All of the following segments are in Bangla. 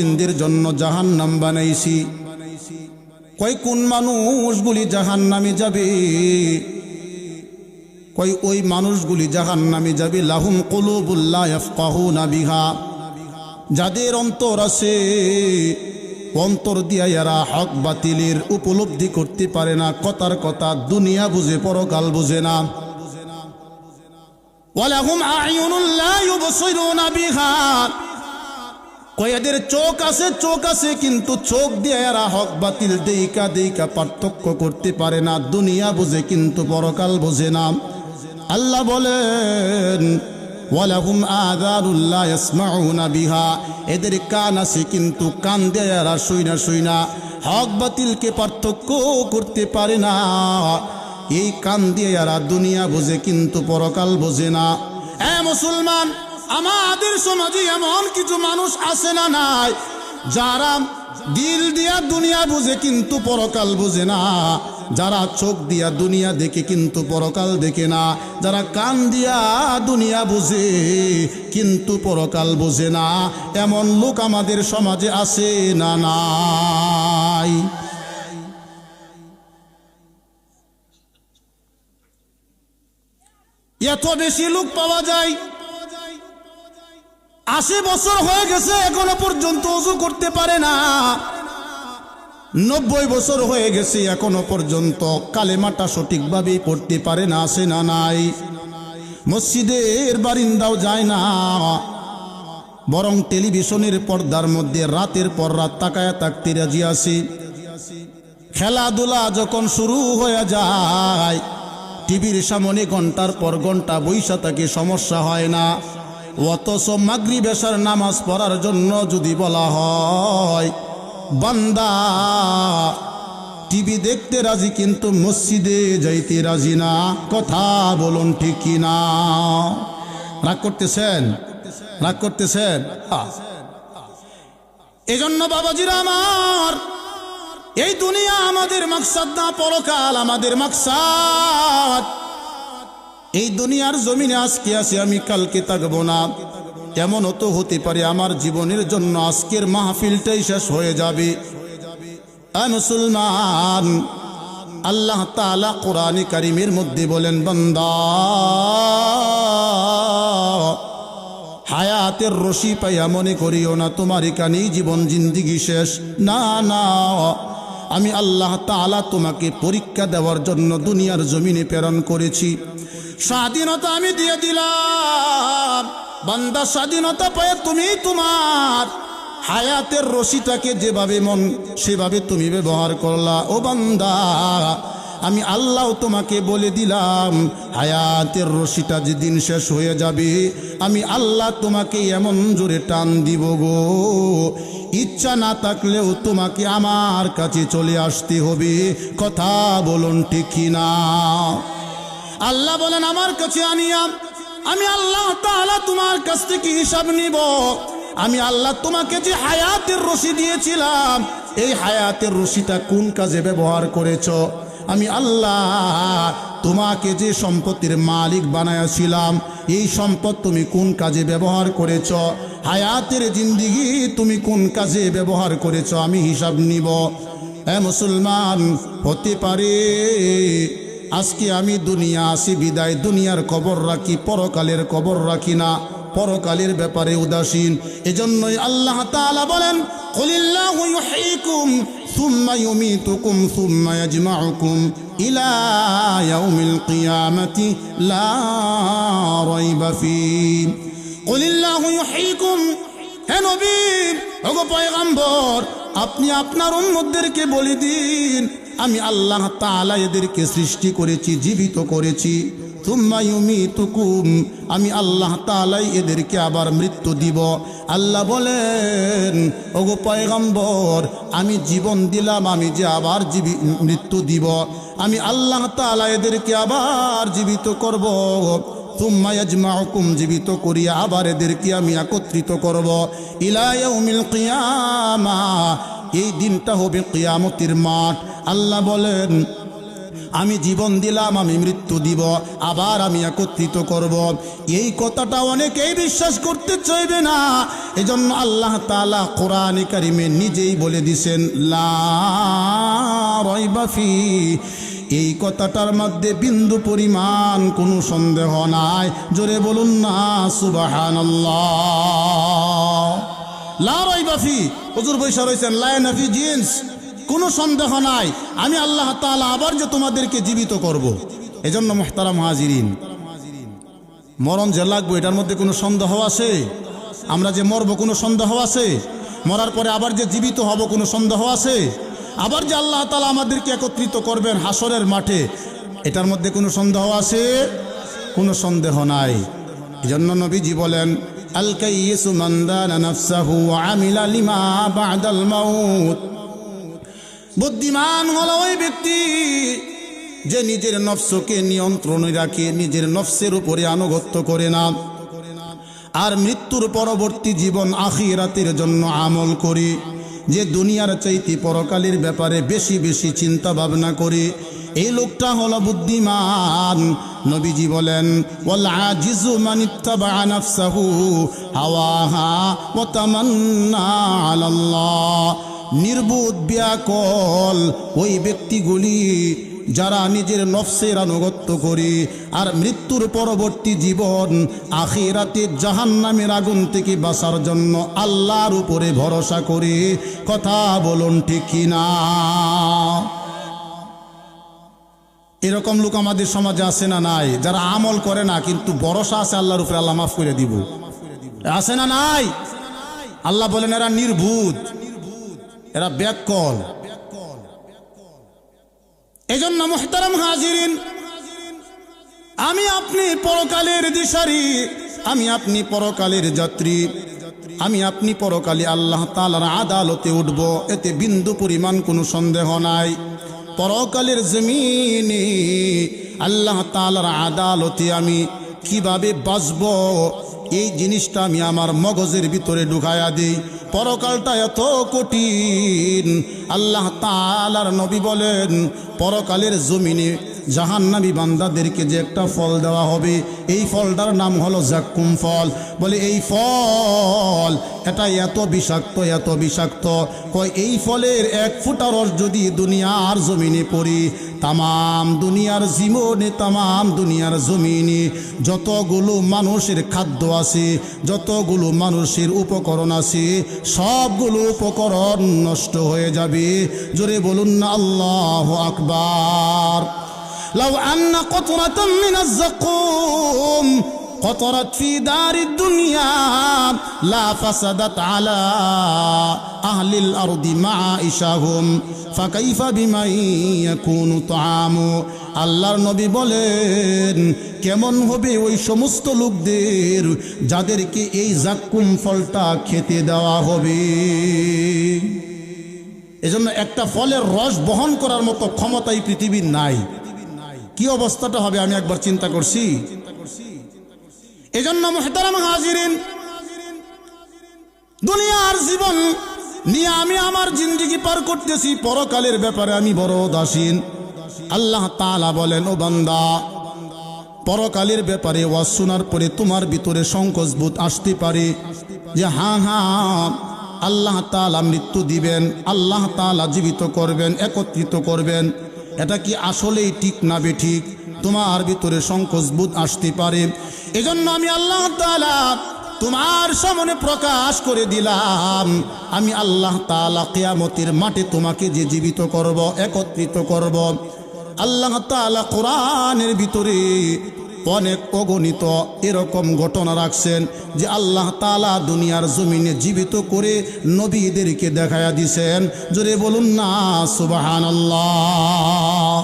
ইনদের জন্য জাহান্নাম বানাইছি। কই কোন মানুষগুলি জাহান্নামে যাবে? কই ওই মানুষগুলি জাহান্নামে যাবে লাহুম কুলুবুল লা ইয়াফকাহুনা বিহা, যাদের অন্তর আছে, অন্তর দিয়া এরা হক বাতিলের উপলব্ধি করতে পারে না। কথার কথা, দুনিয়া বুঝে পরকাল বুঝে না। ওয়ালাহুম আ'য়ুনুন লা ইউবসিরুনা বিহা, কয়েদের চোখ আছে কিন্তু চোখ দিয়ে এরা হক বাতিল দেইকা পার্থক্য করতে পারে না। দুনিয়া বুঝে কিন্তু পরকাল বুঝে না। আল্লাহ বলেন ওয়ালাহুম আযানুন লা ইয়াসমাউনা বিহা, এদের কান আছে কিন্তু কান দিয়ে এরা শুইনা হক বাতিলকে পার্থক্য করতে পারে না। এই কান দিয়ে এরা দুনিয়া বুঝে কিন্তু পরকাল বোঝে না। মুসলমান, আমাদের সমাজে এমন কিছু মানুষ আছে না নাই, যারা দিল দিয়া দুনিয়া বুঝে কিন্তু পরকাল বুঝে না, যারা চোখ দিয়া দুনিয়া দেখে কিন্তু পরকাল দেখে না, যারা কান দিয়া দুনিয়া বুঝে কিন্তু পরকাল বুঝে না। এমন লোক আমাদের সমাজে আছে না নাই? এত বেশি লোক পাওয়া যায়, 80 বছর হয়ে গেছে এখনো পর্যন্ত ওযু করতে পারে না, 90 বছর হয়ে গেছে এখনো পর্যন্ত কালেমাটা সঠিকভাবে পড়তে পারে না। আছে না নাই? মসজিদের বারিন্দাও যায় না, বরং টেলিভিশনের পর্দার মধ্যে রাতের পর রাত তাকায়া থাকতে রাজি আছে। খেলাধুলা যখন শুরু হয়ে যায়, টিভির সামনে ঘন্টার পর ঘন্টা বইসা থাকে, সমস্যা হয় না। অথচ মাগরিব এশার নামাজ পড়ার জন্য যদি বলা হয়, বান্দা টিভি দেখতে রাজি কিন্তু মসজিদে যাইতে রাজি না। কথা বলুন ঠিক কি না? রাগ করতেছেন? এজন্য বাবাজিরা আমার, এই দুনিয়া আমাদের মাকসাদ না, পরকাল আমাদের মাকসাদ। এই দুনিয়ার জমিনে আজকে আছি, আমি কালকে থাকবো না। এমনও তো হতে পারে আমার জীবনের জন্য আজকের মাহফিলটাই শেষ হয়ে যাবে। মুসলমান, আল্লাহ তাআলা কোরআনে কারীমের মধ্যে বলেন, বান্দা হায়াতের রশি পাইয়া মনে করিও না তোমার এখানেই জীবন জিন্দিগি শেষ। না, আমি আল্লাহ তাআলা তোমাকে পরীক্ষা দেওয়ার জন্য দুনিয়ার জমিনে প্রেরণ করেছি। স্বাধীনতা আমি দিয়ে দিলাম, বান্দা স্বাধীনতা পায় তুমি তোমার হায়াতের রশিটাকে যেভাবে মন সেভাবে তুমি ব্যবহার করলা। ও বান্দা, আমি আল্লাহ তোমাকে বলে দিলাম, হায়াতের রশিটা যেদিন শেষ হয়ে যাবে, আমি আল্লাহ তোমাকে এমন জোরে টান দিব গো, ইচ্ছা না থাকলেও তোমাকে আমার কাছে চলে আসতে হবে। কথা বলুন ঠিক কিনা? আল্লাহ বলেন, আমার কাছে আনিয়া আমি আল্লাহ তাআলা তোমার কাছ থেকে হিসাব নিব। আমি আল্লাহ তোমাকে যে হায়াতের রশি দিয়েছিলাম, এই হায়াতের রশিটা কোন কাজে ব্যবহার করেছ? আমি আল্লাহ তোমাকে যে সম্পত্তির মালিক বানায়াছিলাম, এই সম্পদ তুমি কোন কাজে ব্যবহার করেছ? হায়াতের জিন্দিগি তুমি কোন কাজে ব্যবহার করেছ? আমি হিসাব নিব। মুসলমান, হতে পারে আজকে আমি দুনিয়া আসি বিদায় দুনিয়ার কবর রাখি, পরকালের কবর রাখি না, পরকালের ব্যাপারে উদাসীন। এজন্যই আল্লাহ তাআলা বলেন, কুলিল্লাহু ইউহয়িকুম সুম্মা ইউমীতুকুম সুম্মা ইয়াজমাউকুম ইলা ইয়াউমিল কিয়ামাতি লা রাইবা ফীহি। কুলিল্লাহু ইউহয়িকুম, হে নবী, ওগো পয়গম্বর, আপনি আপনার উম্মতদেরকে বলে দিন, আমি আল্লাহ তাআলা এদেরকে সৃষ্টি করেছি, জীবিত করেছি। সুম্মা ইউমীতুকুম, আমি আল্লাহ তাআলাই এদেরকে আবার মৃত্যু দিব। আল্লাহ বলেন, ওগো পয়গম্বর, আমি জীবন দিলাম, আমি যে আবার মৃত্যু দিব, আমি আল্লাহ তাআলা এদেরকে আবার জীবিত করব। সুম্মা ইয়াজমাউকুম, জীবিত করিয়া আবার এদেরকে আমি একত্রিত করব। ইলা ইয়াউমিল কিয়ামা, এই দিনটা হবে কিয়ামতের মাঠ। আল্লাহ বলেন, আমি জীবন দিলাম, আমি মৃত্যু দিব, আবার আমি একত্রিত করব। এই কথাটা অনেকেই বিশ্বাস করতে চাইবে না। এজন্য আল্লাহ তাআলা কোরআনে কারিমে নিজেই বলে দিয়েছেন লা রাইবা ফি, এই কথাটার মধ্যে বিন্দু পরিমাণ কোনো সন্দেহ নাই। জোরে বলুন না সুবহানাল্লাহ। লা রাইবা ফি, হুজুর বৈশা রয়েছেন লা নাফি জিন্স, কোনো সন্দেহ নাই আমি আল্লাহ তাআলা আবার যে তোমাদেরকে জীবিত করব। এজন্য মুহতারাম হাজিরিন, মরণ যে লাগবে এটার মধ্যে কোনো সন্দেহ আছে? আমরা যে মরব কোনো সন্দেহ আছে? মরার পরে আবার যে জীবিত হব কোনো সন্দেহ আছে? আবার যে আল্লাহ তাআলা আমাদেরকে একত্রিত করবেন হাসরের মাঠে, এটার মধ্যে কোনো সন্দেহ আছে? কোনো সন্দেহ নাই। এজন্য নবীজি বলেন আল কাইয়িসু মান দানা নাফসাহু ওয়া আমিলা লিমা বা'দাল মাউত, বুদ্ধিমান হলো ওই ব্যক্তি যে নিজের নফসকে নিয়ন্ত্রণে রাখে, নিজের নফসের উপরে আনুগত্য করে না, আর মৃত্যুর পরবর্তী জীবন আখিরাতের জন্য আমল করে, যে দুনিয়ার চাইতে পরকালের ব্যাপারে বেশি বেশি চিন্তা ভাবনা করে, এই লোকটা হলো বুদ্ধিমান। নবীজি বলেন ওয়াল আজিজু মান ইত্তাবা নাফসাহু হাওয়াহা ওয়া তামান্না আলাল্লাহ, নির্বোধ ব্যাকল ওই ব্যক্তিগুলি যারা নিজের নফসের আনুগত্য করে আর মৃত্যুর পরবর্তী জীবন আখিরাতে জাহান্নামের আগুন থেকে বাঁচার জন্য আল্লাহর উপরে ভরসা করে। কথা বলুন ঠিক কিনা? এরকম লোক আমাদের সমাজে আছে না নাই? যারা আমল করে না কিন্তু ভরসা আছে আল্লাহর উপরে, আল্লাহ মাফ করে দিব, আছে না নাই? আল্লাহ বলেন এরা নির্বুধ, এরা ব্যাকল। এজন্য মুহতারাম হাজিরিন, আমি আপনি পরকালের দিশারি, আমি আপনি পরকালের যাত্রী, আমি আপনি পরকালে আল্লাহ তাআলার আদালতে উঠব, এতে বিন্দু পরিমাণ কোনো সন্দেহ নাই। পরকালের জমিনে আল্লাহ তাআলার আদালতে আমি কিভাবে বাঁচব, এই জিনিসটা আমি আমার মগজের ভিতরে ঢুকায়া দিই। পরকালটা এত কঠিন। আল্লাহ তাআলার নবী বলেন পরকালের জমিনে জাহান্নামী বান্দাদেরকে যে একটা ফল দেওয়া হবে, এই ফলটার নাম হলো জাক্কুম ফল। বলে এই ফল এটা এত বিষাক্ত, এত বিষাক্ত, কয় এই ফলের এক ফোঁটা রস যদি দুনিয়ার জমিনে পড়ি, তামাম দুনিয়ার জীবনে, তামাম দুনিয়ার জমিনে যতগুলো মানুষের খাদ্য আছে, যতগুলো মানুষের উপকরণ আছে, সবগুলো উপকরণ নষ্ট হয়ে যাবে। জোরে বলুন না আল্লাহু আকবার। লাউ আন্না কতরাতাম মিনাজ যাকুম قطرت في دار الدنيا لا فسدت على أهل الأرض معائشهم فكيف بمن يكون طعام। আল্লাহর নবী বলেন কেমন হবে ওই সমস্ত লোকদের যাদেরকে এই জাক্কুম ফলটা খেতে দেওয়া হবে। এজন্য একটা ফলের রস বহন করার মতো ক্ষমতা এই পৃথিবীর নাই। কি অবস্থাটা হবে আমি একবার চিন্তা করছি। এজন্য মুহতারাম হাজিরিন, দুনিয়ার জীবন নিয়ে আমি আমার জিন্দেগি পার করতেছি, পরকালের ব্যাপারে আমি বড় উদাসীন। আল্লাহ তাআলা বলেন ও বান্দা, পরকালের ব্যাপারে ওয়াজ শোনার পরে তোমার ভিতরে সংকোচ বোধ আসতে পারে যে হ্যাঁ আল্লাহ তাআলা মৃত্যু দিবেন, আল্লাহ তাআলা জীবিত করবেন, একত্রিত করবেন, এটা কি আসলেই ঠিক না বেঠিক? তোমার ভিতরে সংকোচ বোধ আসতে পারে। এজন্য আমি আল্লাহ তাআলা তোমার সামনে প্রকাশ করে দিলাম, আমি আল্লাহ তাআলা কিয়ামতের মাঠে তোমাকে যে জীবিত করব, একত্রিত করব। আল্লাহ তাআলা কোরআনের ভিতরে অনেক অগণিত এরকম ঘটনা রাখছেন যে আল্লাহ তাআলা দুনিয়ার জমিনে জীবিত করে নবীদেরকে দেখায়া দিছেন। জোরে বলুন না সুবহানাল্লাহ।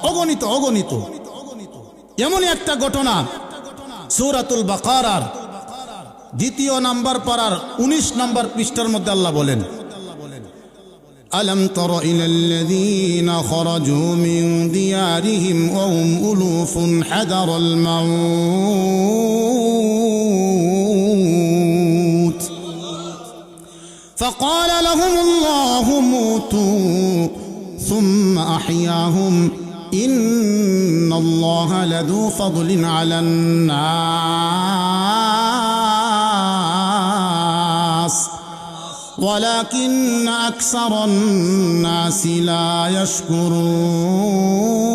অগণিত অগণিত। এমনই একটা ঘটনা সূরাতুল বাকারার 2 নম্বর পারার 19 নম্বর পৃষ্ঠার মধ্যে আল্লাহ বলেন আলম তারা ইলাল্লাযীনা খরাজু মিন দিয়ারিহিম ওয়া হুম উলুফুন হাদারাল মাউত ফাকালা লাহুমুল্লাহু মুতু সুম্মা আহইয়াহুম ইন্নাল্লাহা লাযু ফাদলিন আলান নাস ওয়ালাকিন্না আকসারান নাসি লা ইয়াশকুরুন।